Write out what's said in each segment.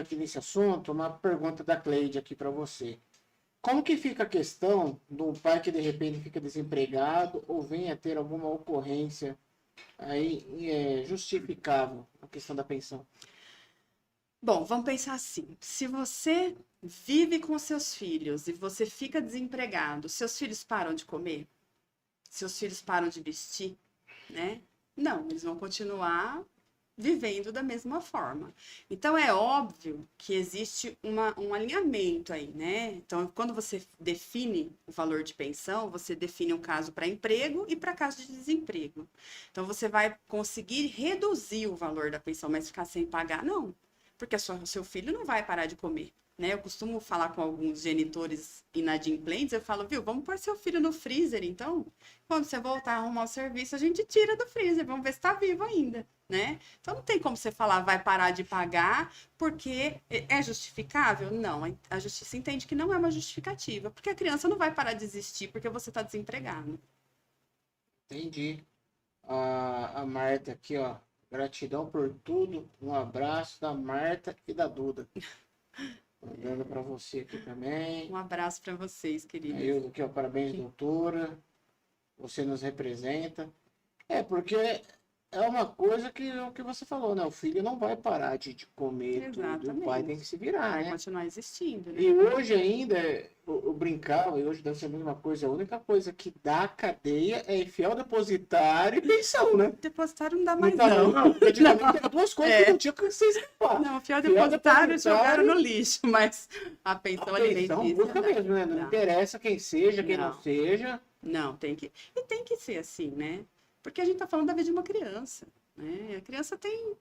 aqui nesse assunto, uma pergunta da Cleide aqui para você. Como que fica a questão do pai que de repente fica desempregado ou venha ter alguma ocorrência aí justificável a questão da pensão? Bom, vamos pensar assim. Se você vive com seus filhos e você fica desempregado, seus filhos param de comer? Seus filhos param de vestir, né? Não, eles vão continuar vivendo da mesma forma. Então é óbvio que existe um alinhamento aí, né? Então, quando você define o valor de pensão, você define um caso para emprego e para caso de desemprego. Então você vai conseguir reduzir o valor da pensão, mas ficar sem pagar, não. Porque seu filho não vai parar de comer. Né? Eu costumo falar com alguns genitores inadimplentes, eu falo, viu, vamos pôr seu filho no freezer, então, quando você voltar a arrumar o serviço, a gente tira do freezer, vamos ver se está vivo ainda, né? Então, não tem como você falar, vai parar de pagar, porque é justificável? Não, a justiça entende que não é uma justificativa, porque a criança não vai parar de existir porque você está desempregado. Entendi. A Marta aqui, ó. Gratidão por tudo. Um abraço da Marta e da Duda. Mandando para você aqui também. Um abraço para vocês, queridos. Aí eu aqui, ó, parabéns, doutora. Você nos representa. Porque é uma coisa que o que você falou, né? O filho não vai parar de comer tudo. O pai tem que se virar, vai né? continuar existindo, né? E hoje ainda, eu brincava, e hoje deve ser a mesma coisa. A única coisa que dá cadeia é fiel depositário e pensão, né? Depositário não dá mais, não. Antigamente era duas coisas que não tinha que você escapar. Não, fiel depositário jogaram no lixo, mas a pensão alimentícia... busca mesmo, né? Não interessa quem seja, quem não seja. Não, tem que... E tem que ser assim, né? Porque a gente tá falando da vida de uma criança, né? A criança tem...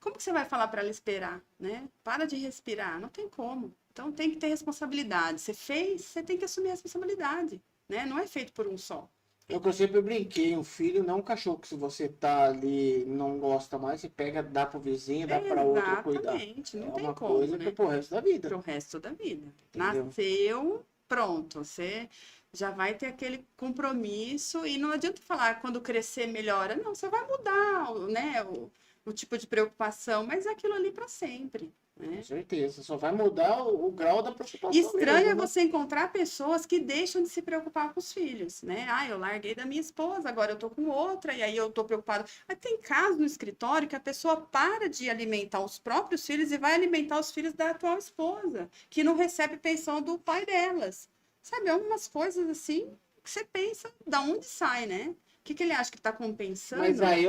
Como que você vai falar para ela esperar, né? Para de respirar, não tem como. Então tem que ter responsabilidade. Você fez, você tem que assumir a responsabilidade, né? Não é feito por um só. É o que eu sempre brinquei, um filho não é um cachorro que se você tá ali não gosta mais, você pega, dá pro vizinho, dá para outro cuidar. Exatamente, não tem uma como, coisa né? que é pro resto da vida. Pro resto da vida. Entendeu? Nasceu, pronto, você já vai ter aquele compromisso e não adianta falar quando crescer melhora. Não, você vai mudar, né, o tipo de preocupação, mas é aquilo ali para sempre. Né? Com certeza, só vai mudar o grau da preocupação. Estranho mesmo, é né? você encontrar pessoas que deixam de se preocupar com os filhos, né? Ah, eu larguei da minha esposa, agora eu tô com outra, e aí eu tô preocupado. Mas tem caso no escritório que a pessoa para de alimentar os próprios filhos e vai alimentar os filhos da atual esposa, que não recebe pensão do pai delas. Sabe, é umas coisas assim que você pensa da onde sai, né? O que ele acha que está compensando? Mas aí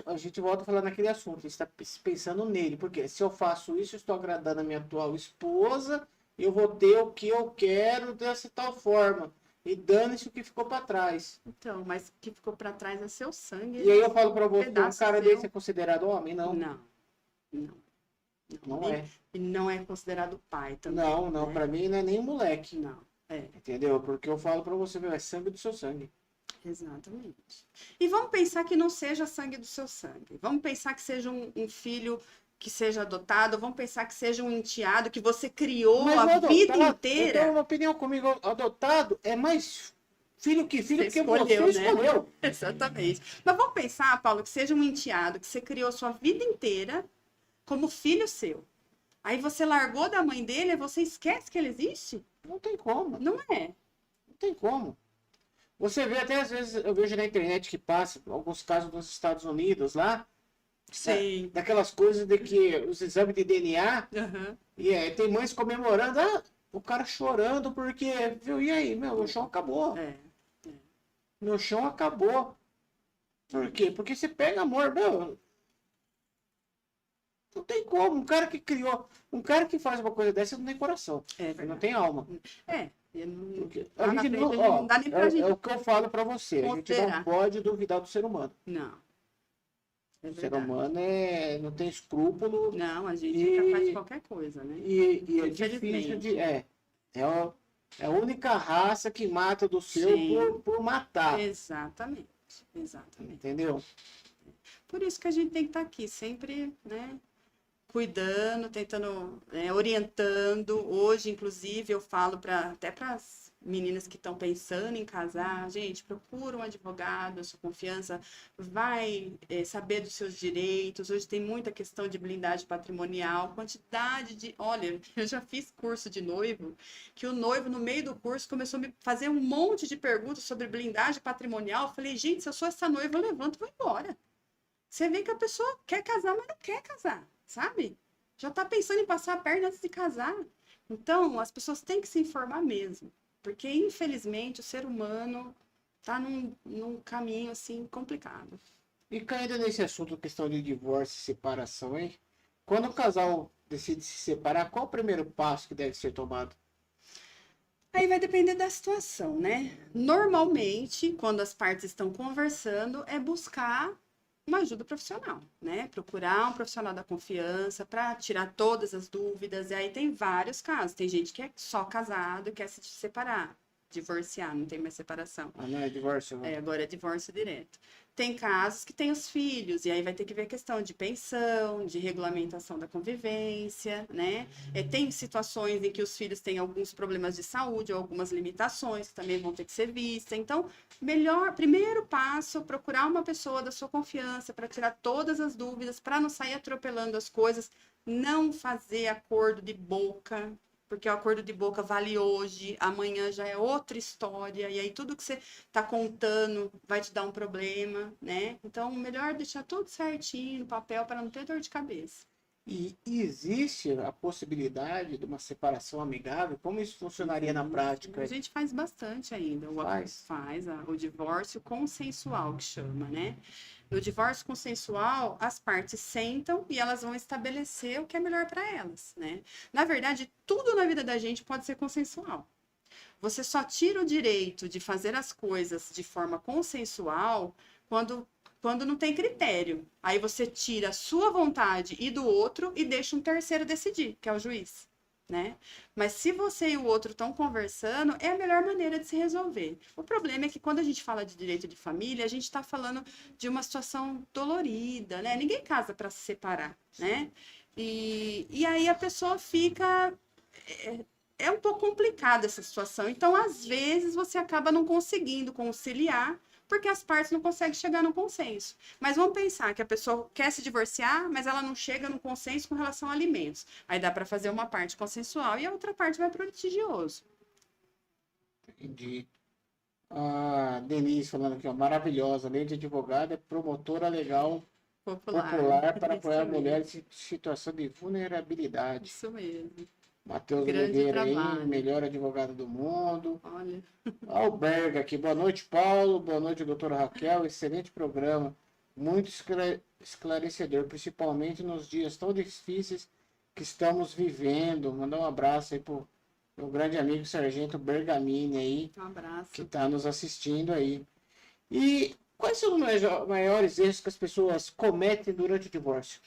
a gente volta a falar naquele assunto, a gente está pensando nele, porque se eu faço isso, eu estou agradando a minha atual esposa, eu vou ter o que eu quero dessa tal forma. E dane-se o que ficou para trás. Então, mas o que ficou para trás é seu sangue. E aí eu falo para você, um cara desse é considerado homem? Não. Não é. E não é considerado pai também. Não, né? para mim não é nem moleque. Não. Entendeu? Porque eu falo para você, é sangue do seu sangue. Exatamente. E vamos pensar que não seja sangue do seu sangue. Vamos pensar que seja um filho que seja adotado. Vamos pensar que seja um enteado que você criou a vida inteira. Eu tenho uma opinião comigo. Adotado é mais filho que filho, porque você escolheu. Né? Exatamente. Mas vamos pensar, Paulo, que seja um enteado que você criou sua vida inteira como filho seu. Aí você largou da mãe dele e você esquece que ele existe? Não tem como. Não é. Não tem como. Você vê até às vezes, eu vejo na internet que passa, alguns casos dos Estados Unidos lá. Sim. Daquelas coisas de que os exames de DNA, e tem mães comemorando, o cara chorando porque, viu, e aí, meu chão acabou. Meu chão acabou. Por quê? Porque você pega amor, meu. Não tem como. Um cara que criou, um cara que faz uma coisa dessa não tem coração. Ele não tem alma. Não dá nem pra gente. É o que eu falo pra você. A gente não pode duvidar do ser humano. Não. O ser humano não tem escrúpulo. Não, a gente é capaz de qualquer coisa, né? E é difícil de. É a única raça que mata do seu por matar. Exatamente. Entendeu? Por isso que a gente tem que estar aqui, sempre, né? Cuidando, tentando, orientando. Hoje, inclusive, eu falo até para as meninas que estão pensando em casar, gente, procura um advogado, a sua confiança vai saber dos seus direitos. Hoje tem muita questão de blindagem patrimonial, quantidade de... Olha, eu já fiz curso de noivo, que o noivo, no meio do curso, começou a me fazer um monte de perguntas sobre blindagem patrimonial. Eu falei, gente, se eu sou essa noiva, eu levanto e vou embora. Você vê que a pessoa quer casar, mas não quer casar, sabe? Já tá pensando em passar a perna antes de casar. Então, as pessoas têm que se informar mesmo. Porque, infelizmente, o ser humano está num caminho, assim, complicado. E caindo nesse assunto, questão de divórcio e separação, hein? Quando o casal decide se separar, qual o primeiro passo que deve ser tomado? Aí vai depender da situação, né? Normalmente, quando as partes estão conversando, é buscar uma ajuda profissional, né? Procurar um profissional da confiança para tirar todas as dúvidas. E aí tem vários casos. Tem gente que é só casado e quer se separar, divorciar, não tem mais separação. Ah, não é divórcio? Não. Agora é divórcio direto. Tem casos que tem os filhos, e aí vai ter que ver a questão de pensão, de regulamentação da convivência, né? Tem situações em que os filhos têm alguns problemas de saúde ou algumas limitações que também vão ter que ser vistas. Então, primeiro passo, procurar uma pessoa da sua confiança para tirar todas as dúvidas, para não sair atropelando as coisas, não fazer acordo de boca, porque o acordo de boca vale hoje, amanhã já é outra história, e aí tudo que você está contando vai te dar um problema, né? Então, melhor deixar tudo certinho no papel para não ter dor de cabeça. E existe a possibilidade de uma separação amigável? Como isso funcionaria na prática? A gente faz bastante ainda. O divórcio consensual, que chama, né? No divórcio consensual, as partes sentam e elas vão estabelecer o que é melhor para elas, né? Na verdade, tudo na vida da gente pode ser consensual. Você só tira o direito de fazer as coisas de forma consensual quando não tem critério. Aí você tira a sua vontade e do outro e deixa um terceiro decidir, que é o juiz, né? Mas se você e o outro estão conversando, é a melhor maneira de se resolver. O problema é que quando a gente fala de direito de família, a gente está falando de uma situação dolorida, né? Ninguém casa para se separar, né? E aí a pessoa fica... É um pouco complicada essa situação. Então, às vezes, você acaba não conseguindo conciliar porque as partes não conseguem chegar no consenso. Mas vamos pensar que a pessoa quer se divorciar, mas ela não chega no consenso com relação a alimentos. Aí dá para fazer uma parte consensual e a outra parte vai para o litigioso. Entendi. A Denise falando aqui, ó, maravilhosa, lei de advogada, é promotora legal popular para apoiar mulheres em situação de vulnerabilidade. Isso mesmo. Matheus Oliveira aí, melhor advogado do mundo. Olha. Alberga aqui, boa noite, Paulo. Boa noite, doutora Raquel. Excelente programa. Muito esclarecedor, principalmente nos dias tão difíceis que estamos vivendo. Mandar um abraço aí pro meu grande amigo Sargento Bergamini aí. Um abraço. Que está nos assistindo aí. E quais são os maiores erros que as pessoas cometem durante o divórcio?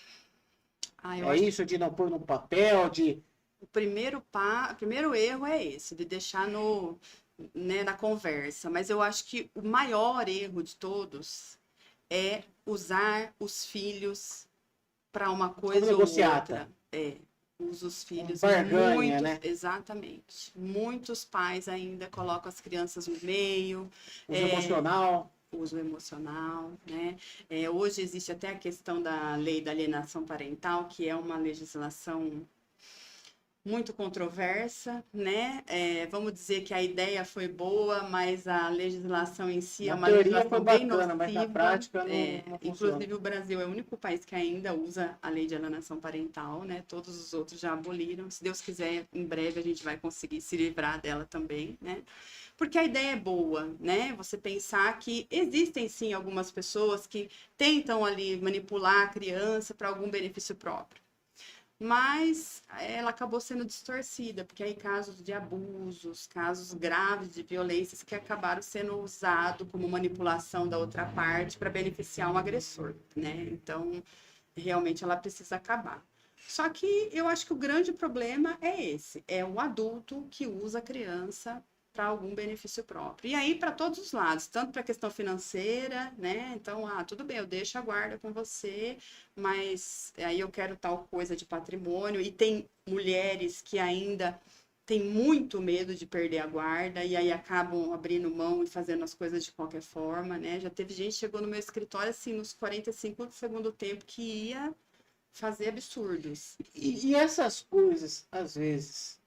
Isso de não pôr no papel, de... O primeiro erro é esse, de deixar na conversa. Mas eu acho que o maior erro de todos é usar os filhos para uma coisa ou outra. Usa os filhos barganha, né? Exatamente. Muitos pais ainda colocam as crianças no meio. Uso emocional, né? Hoje existe até a questão da lei da alienação parental, que é uma legislação muito controversa, né? Vamos dizer que a ideia foi boa, mas a legislação em si é uma legislação bem nociva. Mas na prática não inclusive o Brasil é o único país que ainda usa a lei de alienação parental, né? Todos os outros já aboliram. Se Deus quiser, em breve a gente vai conseguir se livrar dela também, né? Porque a ideia é boa, né? Você pensar que existem sim algumas pessoas que tentam ali manipular a criança para algum benefício próprio. Mas ela acabou sendo distorcida, porque aí casos de abusos, casos graves de violências que acabaram sendo usados como manipulação da outra parte para beneficiar um agressor, né? Então, realmente ela precisa acabar. Só que eu acho que o grande problema é esse, é o adulto que usa a criança para algum benefício próprio. E aí, para todos os lados, tanto para a questão financeira, né? Então, tudo bem, eu deixo a guarda com você, mas aí eu quero tal coisa de patrimônio. E tem mulheres que ainda tem muito medo de perder a guarda e aí acabam abrindo mão e fazendo as coisas de qualquer forma, né? Já teve gente que chegou no meu escritório, assim, nos 45 do segundo tempo, que ia fazer absurdos. E essas coisas, às vezes,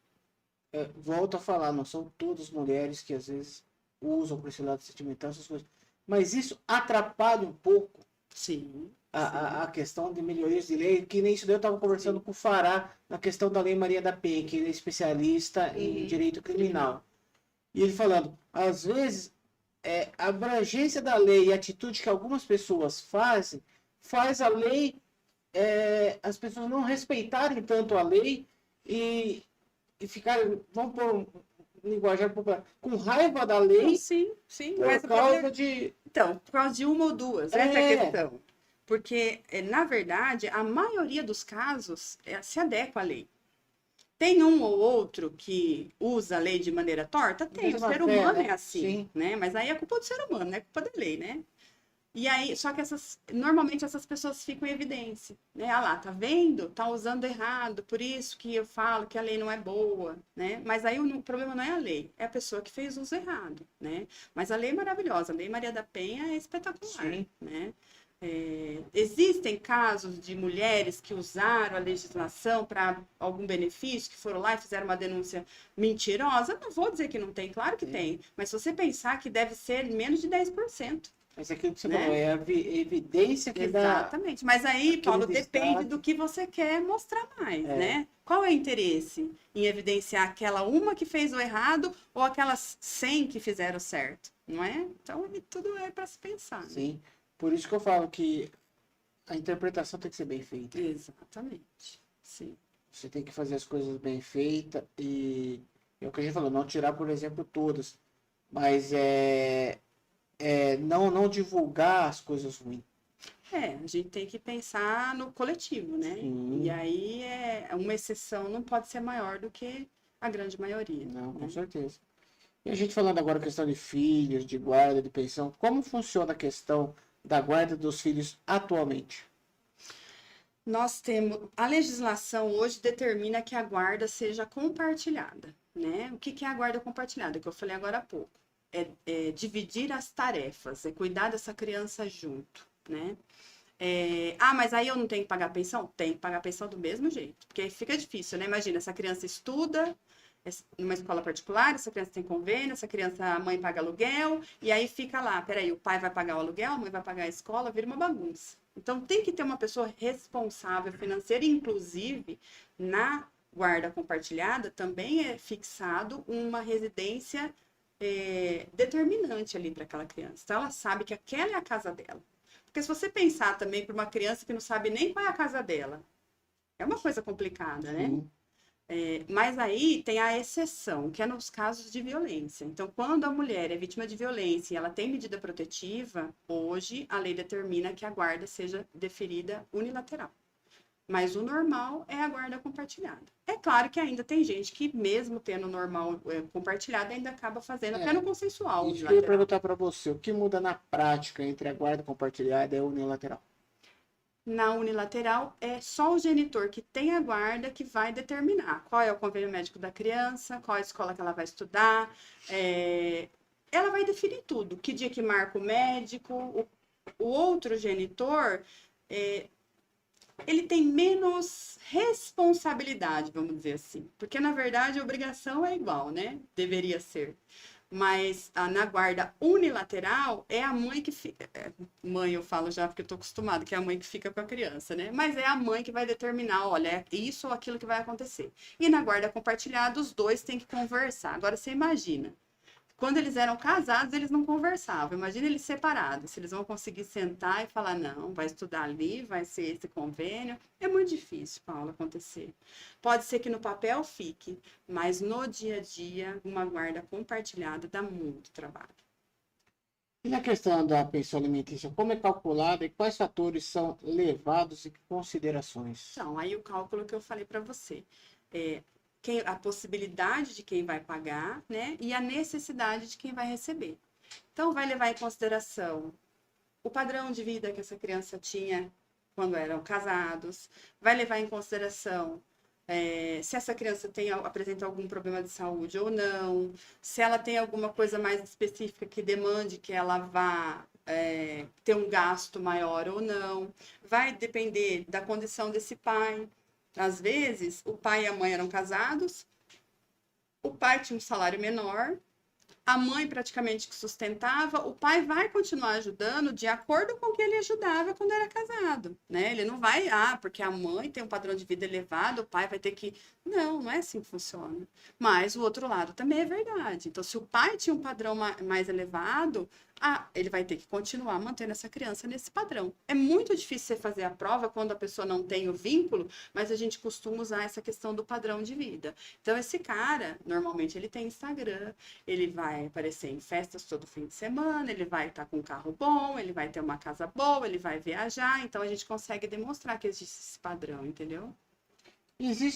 volto a falar, não são todas mulheres que às vezes usam por esse lado sentimental, essas coisas. Mas isso atrapalha um pouco Sim. A questão de melhorias de lei, que nem isso daí eu estava conversando com o Fará na questão da Lei Maria da Penha, que ele é especialista em direito criminal. E ele falando, às vezes, a abrangência da lei e a atitude que algumas pessoas fazem, faz a lei, as pessoas não respeitarem tanto a lei e ficarem, vamos pôr um linguajar popular, com raiva da lei. Sim. Por causa de... Então, por causa de uma ou duas, essa é a questão. Porque, na verdade, a maioria dos casos se adequa à lei. Tem um ou outro que usa a lei de maneira torta? Tem, o ser humano é assim, né? Mas aí é culpa do ser humano, não é culpa da lei, né? E aí, só que normalmente essas pessoas ficam em evidência, né? Ah lá, tá vendo? Tá usando errado, por isso que eu falo que a lei não é boa, né? Mas aí o problema não é a lei, é a pessoa que fez uso errado, né? Mas a lei é maravilhosa, a Lei Maria da Penha é espetacular, né? Existem casos de mulheres que usaram a legislação para algum benefício, que foram lá e fizeram uma denúncia mentirosa? Não vou dizer que não tem, claro que tem. Mas se você pensar que deve ser menos de 10%. Mas aquilo que você falou, é a evidência que dá... Exatamente. Mas aí, Paulo, depende do que você quer mostrar mais, né? Qual é o interesse em evidenciar aquela uma que fez o errado ou aquelas 100 que fizeram certo, não é? Então, tudo é para se pensar. Sim. Né? Por isso que eu falo que a interpretação tem que ser bem feita. Exatamente. Sim. Você tem que fazer as coisas bem feitas e é o que a gente falou, não tirar, por exemplo, todas. Mas não divulgar as coisas ruins. A gente tem que pensar no coletivo, né? Sim. E aí uma exceção não pode ser maior do que a grande maioria. Não, né? com certeza. E a gente falando agora questão de filhos, de guarda, de pensão, como funciona a questão da guarda dos filhos atualmente? Nós temos... A legislação hoje determina que a guarda seja compartilhada, né? O que é a guarda compartilhada? Que eu falei agora há pouco. É dividir as tarefas, é cuidar dessa criança junto, né? Mas aí eu não tenho que pagar pensão? Tem que pagar pensão do mesmo jeito, porque aí fica difícil, né? Imagina, essa criança estuda numa escola particular, essa criança tem convênio, a mãe paga aluguel, e aí fica lá, peraí, o pai vai pagar o aluguel, a mãe vai pagar a escola, vira uma bagunça. Então, tem que ter uma pessoa responsável financeira, inclusive, na guarda compartilhada, também é fixado uma residência determinante ali para aquela criança. Então, ela sabe que aquela é a casa dela. Porque se você pensar também para uma criança que não sabe nem qual é a casa dela, é uma coisa complicada, né? Mas aí tem a exceção, que é nos casos de violência. Então, quando a mulher é vítima de violência e ela tem medida protetiva, hoje a lei determina que a guarda seja deferida unilateral. Mas o normal é a guarda compartilhada. É claro que ainda tem gente que, mesmo tendo normal compartilhado, ainda acaba fazendo até no consensual. Isso que eu ia perguntar para você, o que muda na prática entre a guarda compartilhada e a unilateral? Na unilateral, é só o genitor que tem a guarda que vai determinar qual é o convênio médico da criança, qual a escola que ela vai estudar. Ela vai definir tudo. Que dia que marca o médico. O outro genitor, ele tem menos responsabilidade, vamos dizer assim. Porque, na verdade, a obrigação é igual, né? Deveria ser. Mas na guarda unilateral é a mãe que fica. Mãe, eu falo já porque eu tô acostumada, que é a mãe que fica com a criança, né? Mas é a mãe que vai determinar, olha, é isso ou aquilo que vai acontecer. E na guarda compartilhada, os dois têm que conversar. Agora você imagina. Quando eles eram casados, eles não conversavam. Imagina eles separados. Se eles vão conseguir sentar e falar, não, vai estudar ali, vai ser esse convênio. É muito difícil, Paula, acontecer. Pode ser que no papel fique, mas no dia a dia, uma guarda compartilhada dá muito trabalho. E na questão da pensão alimentícia, como é calculada e quais fatores são levados em considerações? Então, aí o cálculo que eu falei para você. A possibilidade de quem vai pagar, né? E a necessidade de quem vai receber. Então, vai levar em consideração o padrão de vida que essa criança tinha quando eram casados, vai levar em consideração se essa criança apresenta algum problema de saúde ou não, se ela tem alguma coisa mais específica que demande que ela vá ter um gasto maior ou não. Vai depender da condição desse pai. Às vezes, o pai e a mãe eram casados, o pai tinha um salário menor, a mãe praticamente que sustentava, o pai vai continuar ajudando de acordo com o que ele ajudava quando era casado, né? Ele não vai, porque a mãe tem um padrão de vida elevado, o pai vai ter que... Não é assim que funciona. Mas o outro lado também é verdade. Então, se o pai tinha um padrão mais elevado, ele vai ter que continuar mantendo essa criança nesse padrão. É muito difícil você fazer a prova quando a pessoa não tem o vínculo, mas a gente costuma usar essa questão do padrão de vida. Então, esse cara, normalmente, ele tem Instagram, ele vai aparecer em festas todo fim de semana, ele vai estar com um carro bom, ele vai ter uma casa boa, ele vai viajar, então a gente consegue demonstrar que existe esse padrão, entendeu? Existe